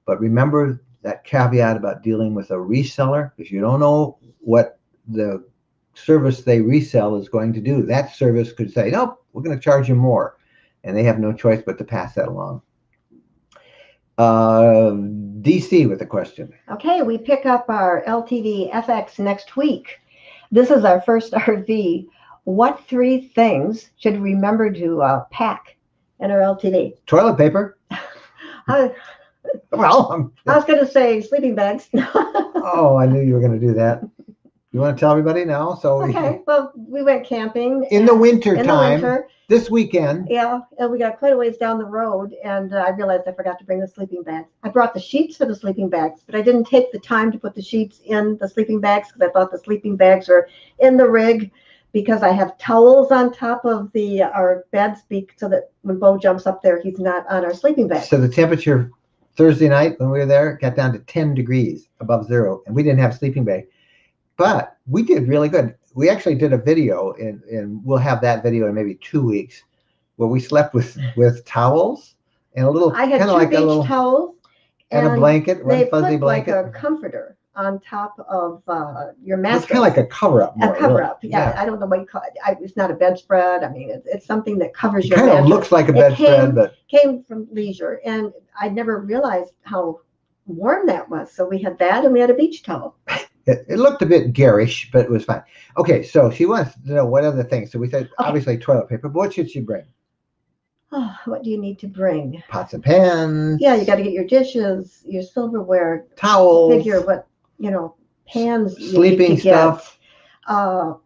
But remember that caveat about dealing with a reseller, because you don't know what the service they resell is going to do. That service could say, nope, we're going to charge you more, and they have no choice but to pass that along. DC with a question. Okay, we pick up our LTV FX next week. This is our first RV. What 3 things should we remember to pack in our LTV? Toilet paper. I was going to say sleeping bags. Oh, I knew you were going to do that. You want to tell everybody now? Okay, well, we went camping. In the winter time. This weekend. Yeah, and we got quite a ways down the road, and I realized I forgot to bring the sleeping bags. I brought the sheets for the sleeping bags, but I didn't take the time to put the sheets in the sleeping bags because I thought the sleeping bags were in the rig, because I have towels on top of our bed so that when Bo jumps up there, he's not on our sleeping bag. So the temperature Thursday night when we were there got down to 10 degrees above zero, and we didn't have a sleeping bag. But we did really good. We actually did a video, and we'll have that video in maybe 2 weeks, where we slept with towels and a little. I had 2 beach towels and a blanket, one fuzzy blanket, like a comforter on top of your mattress. It's kind of like a cover-up. A cover-up. Yeah, I don't know what you call it. It's not a bedspread. I mean, it's something that covers your mattress. It kind of looks like a bedspread, but came from Leisure, and I never realized how warm that was. So we had that, and we had a beach towel. It looked a bit garish, but it was fine. Okay, so she wants to know what other things. So we said, obviously, toilet paper. But what should she bring? Oh, what do you need to bring? Pots and pans. Yeah, you got to get your dishes, your silverware. Towels. Figure what, pans sleeping you need to stuff. Get.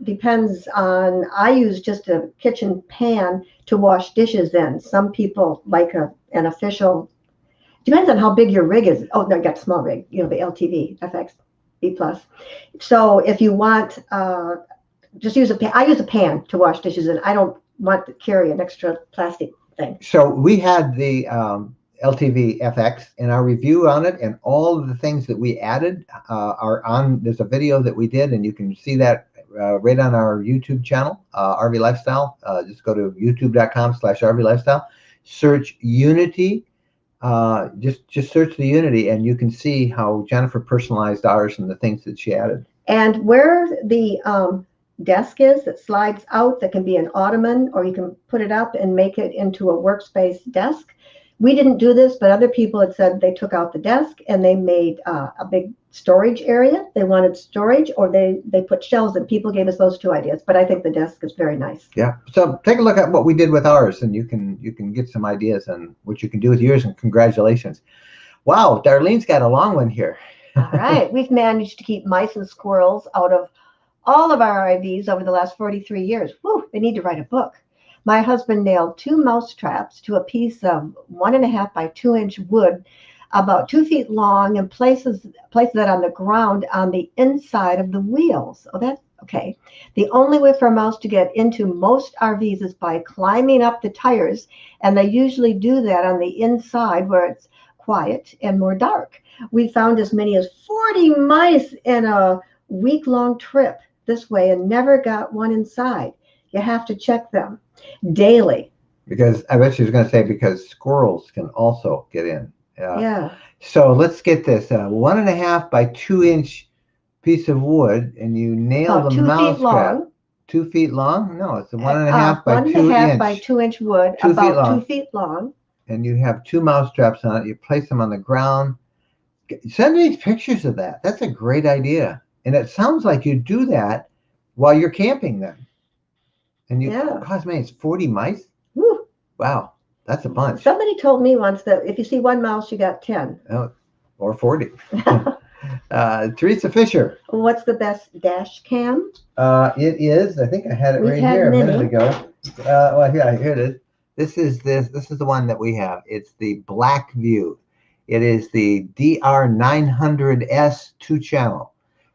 Depends on, I use just a kitchen pan to wash dishes in. Some people like an official, depends on how big your rig is. Oh, no, I got a small rig, the LTV, FX. B+. So if you want, just use a pan. I use a pan to wash dishes in. I don't want to carry an extra plastic thing. So we had the LTV FX in our review on it, and all of the things that we added are on. There's a video that we did, and you can see that right on our YouTube channel, RV Lifestyle. Just go to youtube.com/RV Lifestyle. Search Unity. Just search the Unity, and you can see how Jennifer personalized ours and the things that she added. And where the desk is that slides out, that can be an ottoman, or you can put it up and make it into a workspace desk. We didn't do this, but other people had said they took out the desk and they made a big storage area. They wanted storage, or they put shelves, and people gave us those two ideas. But I think the desk is very nice. Yeah. So take a look at what we did with ours, and you can get some ideas on what you can do with yours. And congratulations! Wow, Darlene's got a long one here. All right, we've managed to keep mice and squirrels out of all of our RVs over the last 43 years. Whew, they need to write a book. My husband nailed 2 mouse traps to a piece of 1.5 by 2 inch wood, about 2 feet long, and places that on the ground on the inside of the wheels. Oh, that's okay. The only way for a mouse to get into most RVs is by climbing up the tires, and they usually do that on the inside where it's quiet and more dark. We found as many as 40 mice in a week-long trip this way and never got one inside. You have to check them daily. Because I bet she was going to say because squirrels can also get in. Yeah. So let's get this: 1.5 by 2 inch piece of wood, and you nail the 2 mouse feet long. trap. 2 feet long? No, it's a 1.5 by 2 1.5 inch. by 2 inch wood, 2 feet about long. 2 feet long. And you have 2 mouse traps on it. You place them on the ground. Send me pictures of that. That's a great idea. And it sounds like you do that while you're camping then. And you cost me, it's 40 mice? Woo. Wow, that's a bunch. Somebody told me once that if you see 1 mouse, you got 10. Oh, or 40. Teresa Fisher. What's the best dash cam? It is, I think I had it We've right had here many. a minute ago. Well, here it is. This is the one that we have. It's the Black View. It is the DR900S 2-channel.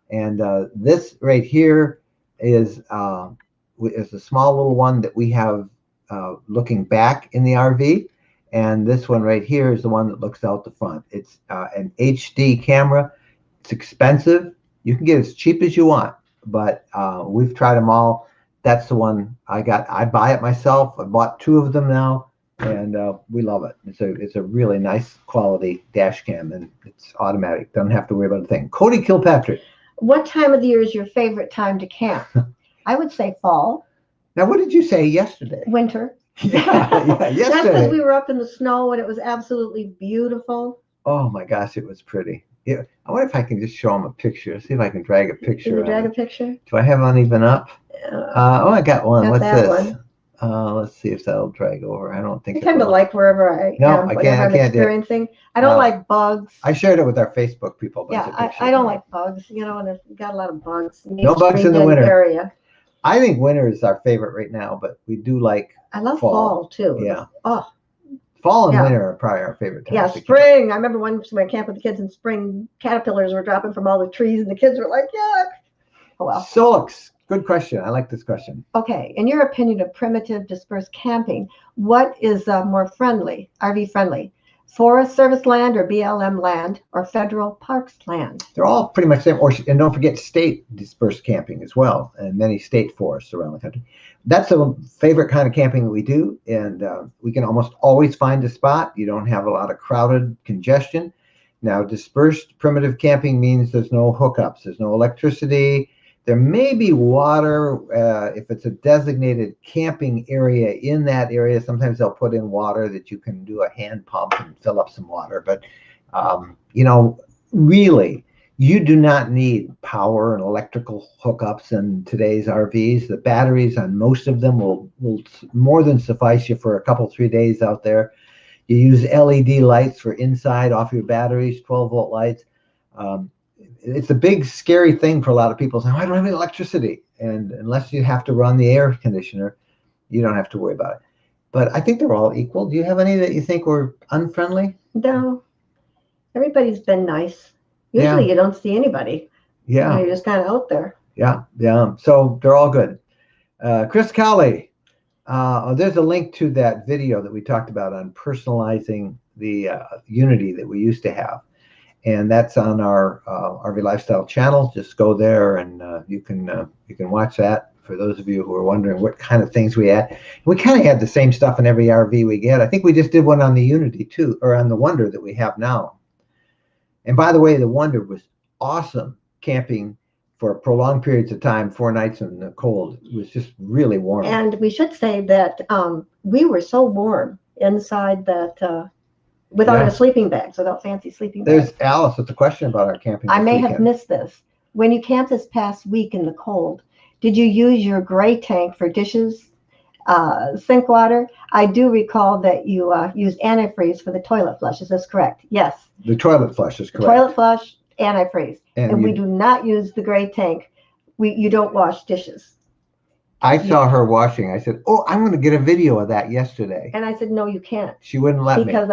And this right here is a small little one that we have looking back in the RV. And this one right here is the one that looks out the front. It's an HD camera. It's expensive. You can get as cheap as you want, but we've tried them all. That's the one I got. I buy it myself. I bought 2 of them now, and we love it. It's a really nice quality dash cam, and it's automatic. Don't have to worry about a thing. Cody Kilpatrick. What time of the year is your favorite time to camp? I would say fall. Now, what did you say yesterday? Winter. Yeah, yesterday. That's because we were up in the snow and it was absolutely beautiful. Oh my gosh, it was pretty. Yeah, I wonder if I can just show them a picture. See if I can drag a picture. Can you drag a picture? Do I have uneven up? I got one. Got What's that this? one. Let's see if that'll drag over. I don't think I kind of like wherever I am, I whatever I'm experiencing. I don't like bugs. I shared it with our Facebook people. Yeah, I don't like bugs. You know, and we've got a lot of bugs. No bugs in the winter. Area. I think winter is our favorite right now, but we do like I love fall too. Yeah. Oh. Fall and winter are probably our favorite times. Yeah, spring. I remember one when I camped with the kids in spring, caterpillars were dropping from all the trees and the kids were like, yuck. Oh well. Solix, good question. I like this question. Okay, in your opinion of primitive dispersed camping, what is more friendly, RV friendly? Forest Service land or BLM land or federal parks land? They're all pretty much the same. And don't forget state dispersed camping as well, and many state forests around the country. That's a favorite kind of camping that we do, and we can almost always find a spot. You don't have a lot of crowded congestion. Now, dispersed primitive camping means there's no hookups, there's no electricity. There may be water if it's a designated camping area. In that area, sometimes they'll put in water that you can do a hand pump and fill up some water. But, really, you do not need power and electrical hookups in today's RVs. The batteries on most of them will more than suffice you for a couple, 3 days out there. You use LED lights for inside off your batteries, 12-volt lights. It's a big, scary thing for a lot of people saying, I don't have any electricity. And unless you have to run the air conditioner, you don't have to worry about it. But I think they're all equal. Do you have any that you think were unfriendly? No. Everybody's been nice. Usually you don't see anybody. Yeah. You're just kind of out there. Yeah. So they're all good. Chris Cowley, there's a link to that video that we talked about on personalizing the Unity that we used to have. And that's on our RV Lifestyle channel. Just go there and you can watch that for those of you who are wondering what kind of things we had. We kind of had the same stuff in every RV we get. I think we just did one on the Unity too, or on the Wonder that we have now. And by the way, the Wonder was awesome camping for prolonged periods of time, 4 nights in the cold. It was just really warm. And we should say that we were so warm inside that without Yeah. a sleeping bag, without fancy sleeping There's bags. Alice with a question about our camping. I this may have weekend. missed this. When you camped this past week in the cold, did you use your gray tank for dishes, sink water? I do recall that you used antifreeze for the toilet flush. Is this correct? Yes. The toilet flush is The correct. toilet flush, antifreeze. And we you, do not use the gray tank. You don't wash dishes. I saw her washing. I said, "Oh, I'm going to get a video of that yesterday." And I said, no, you can't. She wouldn't let me. Because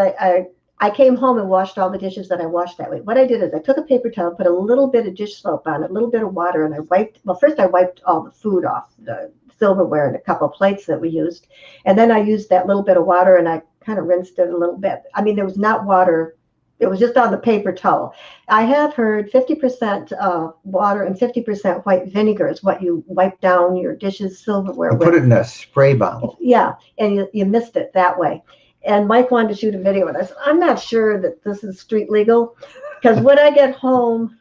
I came home and washed all the dishes that I washed that way. What I did is I took a paper towel, put a little bit of dish soap on it, a little bit of water, and I wiped, well, first I wiped all the food off, the silverware and a couple of plates that we used. And then I used that little bit of water and I kind of rinsed it a little bit. I mean, there was not water. It was just on the paper towel. I have heard 50% water and 50% white vinegar is what you wipe down your dishes, silverware You with. put it in a spray bottle. Yeah, and you missed it that way. And Mike wanted to shoot a video, and I said, I'm not sure that this is street legal, because when I get home,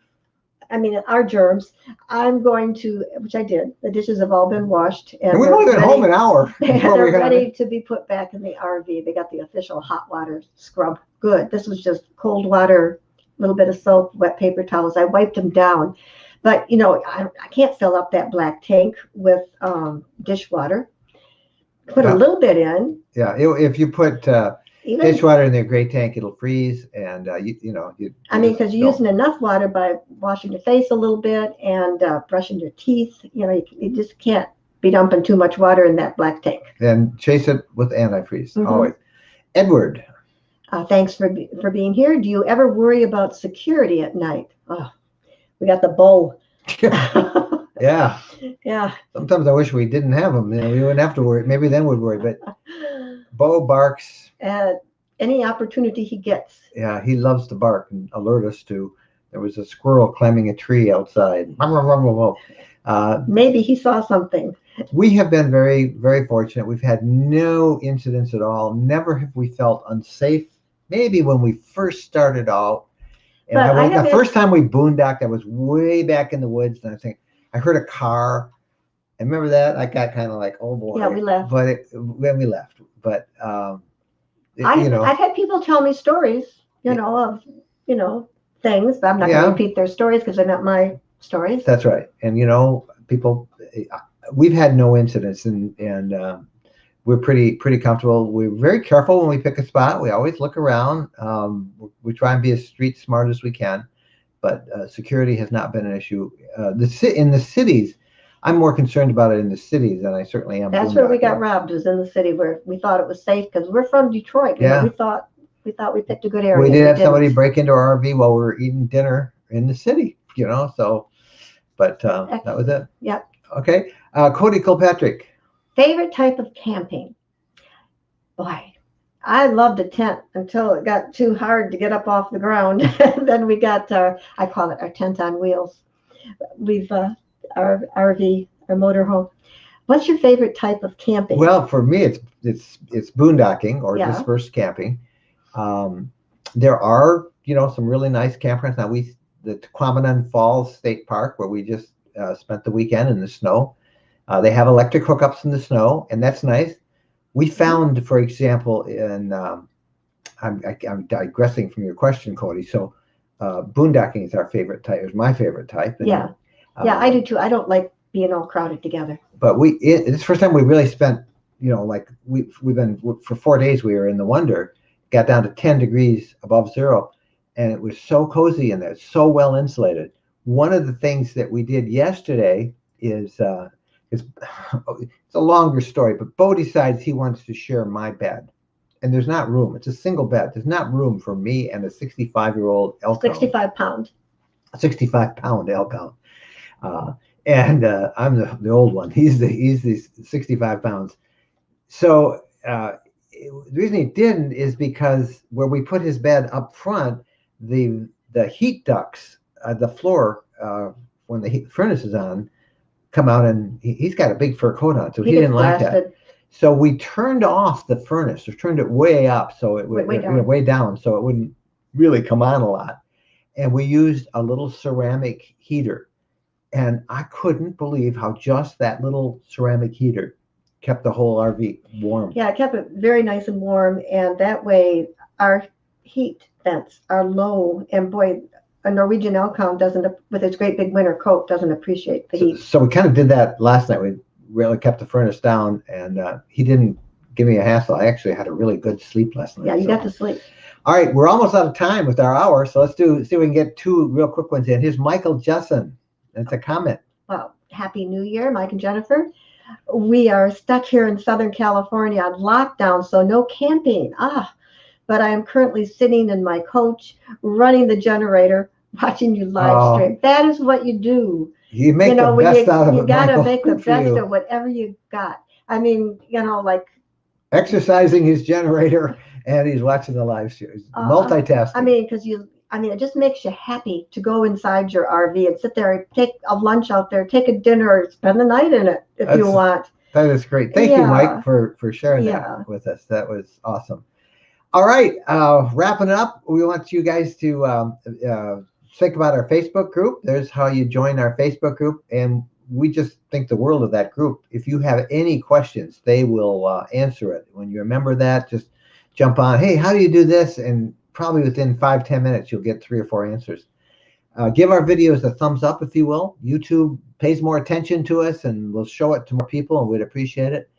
I mean, our germs, I'm going to, which I did, the dishes have all been washed. And we've only been home an hour. They're ready to be put back in the RV. They got the official hot water scrub. Good. This was just cold water, a little bit of soap, wet paper towels. I wiped them down. But, you know, I can't fill up that black tank with dishwater. Put a little bit in. Yeah, if you put dishwater in their gray tank, it'll freeze, and I mean, because you're using enough water by washing your face a little bit and brushing your teeth. You know, you just can't be dumping too much water in that black tank. Then chase it with antifreeze. Mhm. Always. Edward. Thanks for being here. Do you ever worry about security at night? Oh, we got the bow. Yeah. Yeah. Sometimes I wish we didn't have them. You know, we wouldn't have to worry. Maybe then we'd worry. But Bo barks. Any opportunity he gets. Yeah, he loves to bark and alert us to. There was a squirrel climbing a tree outside. Maybe he saw something. We have been very, very fortunate. We've had no incidents at all. Never have we felt unsafe. Maybe when we first started out. And the first time we boondocked, I was way back in the woods, and I think I heard a car. I remember that. I got kind of like, oh boy. Yeah, we left. But when we left, but I've had people tell me stories, of things. But I'm not going to repeat their stories because they're not my stories. That's right. And people, we've had no incidents, and we're pretty comfortable. We're very careful when we pick a spot. We always look around. We try and be as street smart as we can, but security has not been an issue. In the cities, I'm more concerned about it in the cities than I certainly am. That's where we got robbed, was in the city where we thought it was safe because we're from Detroit. Yeah. We thought we picked a good area. We did have somebody break into our RV while we were eating dinner in the city, so, but that was it. Yep. Okay. Cody Kilpatrick. Favorite type of camping? Boy, I loved a tent until it got too hard to get up off the ground. Then we got I call it our tent on wheels. We've our RV, our motorhome. What's your favorite type of camping? Well, for me, it's boondocking or dispersed camping. There are some really nice campgrounds now. The Tequamanon Falls State Park, where we just spent the weekend in the snow. They have electric hookups in the snow, and that's nice. We found, for example, I'm digressing from your question, Cody. So, boondocking is our favorite type. Is my favorite type. And, yeah, I do too. I don't like being all crowded together. But it's the first time we really spent. We've been for 4 days. We were in the Wonder, got down to 10 degrees above zero, and it was so cozy in there, so well insulated. One of the things that we did yesterday is. It's a longer story, but Bo decides he wants to share my bed, and there's not room. It's a single bed. There's not room for me and a 65-year-old elk. 65-pound. 65-pound elk. And I'm the old one. He's the 65 pounds. So the reason he didn't is because where we put his bed up front, the heat ducts, the floor when the furnace is on, come out, and he's got a big fur coat on, so he didn't like that. So we turned off the furnace, or turned it way up, so it would way down, so it wouldn't really come on a lot. And we used a little ceramic heater, and I couldn't believe how just that little ceramic heater kept the whole RV warm. Yeah, it kept it very nice and warm, and that way our heat vents are low, and boy, a Norwegian elk hound doesn't, with its great big winter coat, doesn't appreciate the heat. So we kind of did that last night. We really kept the furnace down, and he didn't give me a hassle. I actually had a really good sleep last night. Yeah, you got to sleep. All right, we're almost out of time with our hour, so let's see if we can get 2 real quick ones in. Here's Michael Jessen. It's a comment. Well, Happy New Year, Mike and Jennifer. We are stuck here in Southern California on lockdown, so no camping. But I am currently sitting in my coach, running the generator, watching you live stream. That is what you do. You make the best out of it, You got to Michael. make the Good for best you. of whatever you got. I mean, like exercising his generator, and he's watching the live stream. Multitasking. I mean, because it just makes you happy to go inside your RV and sit there and take a lunch out there, take a dinner, or spend the night in it if you want. That is great. Thank you, Mike, for sharing that with us. That was awesome. All right, wrapping up, we want you guys to think about our Facebook group. There's how you join our Facebook group, and we just think the world of that group. If you have any questions, they will answer it. When you remember that, just jump on. Hey, how do you do this? And probably within 5-10 minutes, you'll get 3 or 4 answers. Give our videos a thumbs up, if you will. YouTube pays more attention to us, and we'll show it to more people, and we'd appreciate it.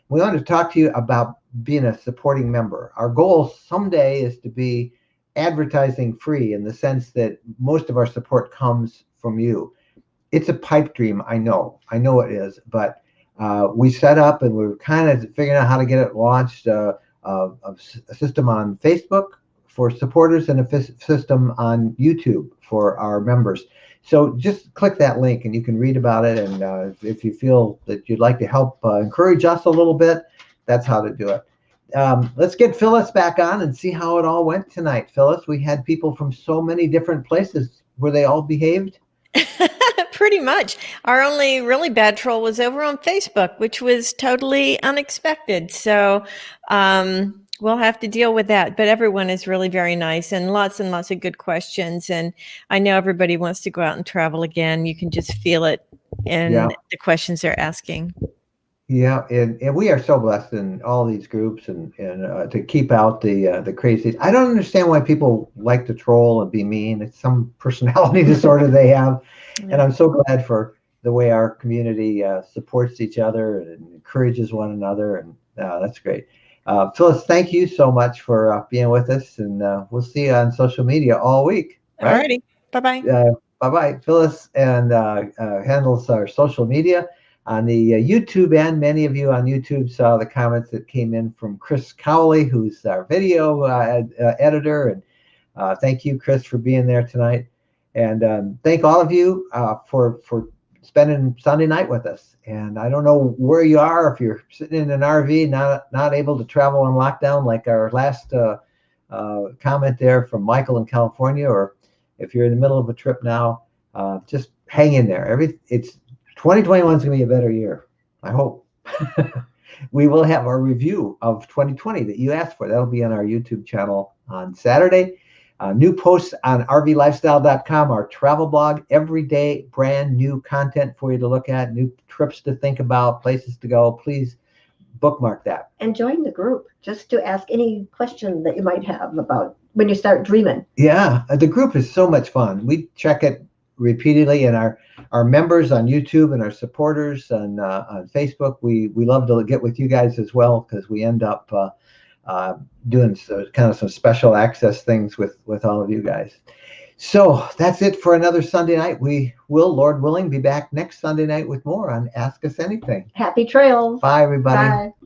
We want to talk to you about being a supporting member. Our goal someday is to be advertising free, in the sense that most of our support comes from you. It's a pipe dream, I know it is, but we set up, and we're kind of figuring out how to get it launched, a system on Facebook for supporters and a system on YouTube for our members. So just click that link and you can read about it. And if you feel that you'd like to help encourage us a little bit, that's how to do it. Let's get Phyllis back on and see how it all went tonight. Phyllis, we had people from so many different places. Were they all behaved? Pretty much. Our only really bad troll was over on Facebook, which was totally unexpected. So we'll have to deal with that. But everyone is really very nice, and lots of good questions. And I know everybody wants to go out and travel again. You can just feel it in the questions they're asking. Yeah, and we are so blessed in all these groups, and to keep out the crazy. I don't understand why people like to troll and be mean. It's some personality disorder they have, and I'm so glad for the way our community supports each other and encourages one another, and that's great. Phyllis, thank you so much for being with us, and we'll see you on social media all week. Right? All righty, bye-bye. Bye-bye. Phyllis and handles our social media. On the YouTube end, many of you on YouTube saw the comments that came in from Chris Cowley, who's our video editor. And thank you, Chris, for being there tonight. And thank all of you for spending Sunday night with us. And I don't know where you are, if you're sitting in an RV, not able to travel on lockdown, like our last comment there from Michael in California, or if you're in the middle of a trip now, just hang in there. 2021 is going to be a better year, I hope. We will have our review of 2020 that you asked for. That'll be on our YouTube channel on Saturday. New posts on rvlifestyle.com, our travel blog. Every day, brand new content for you to look at, new trips to think about, places to go. Please bookmark that. And join the group just to ask any question that you might have about when you start dreaming. Yeah, the group is so much fun. We check it repeatedly, and our members on YouTube and our supporters on Facebook, we love to get with you guys as well, because we end up doing kind of some special access things with all of you guys. So that's it for another Sunday night. We will, Lord willing, be back next Sunday night with more on Ask Us Anything. Happy trails. Bye, everybody. Bye.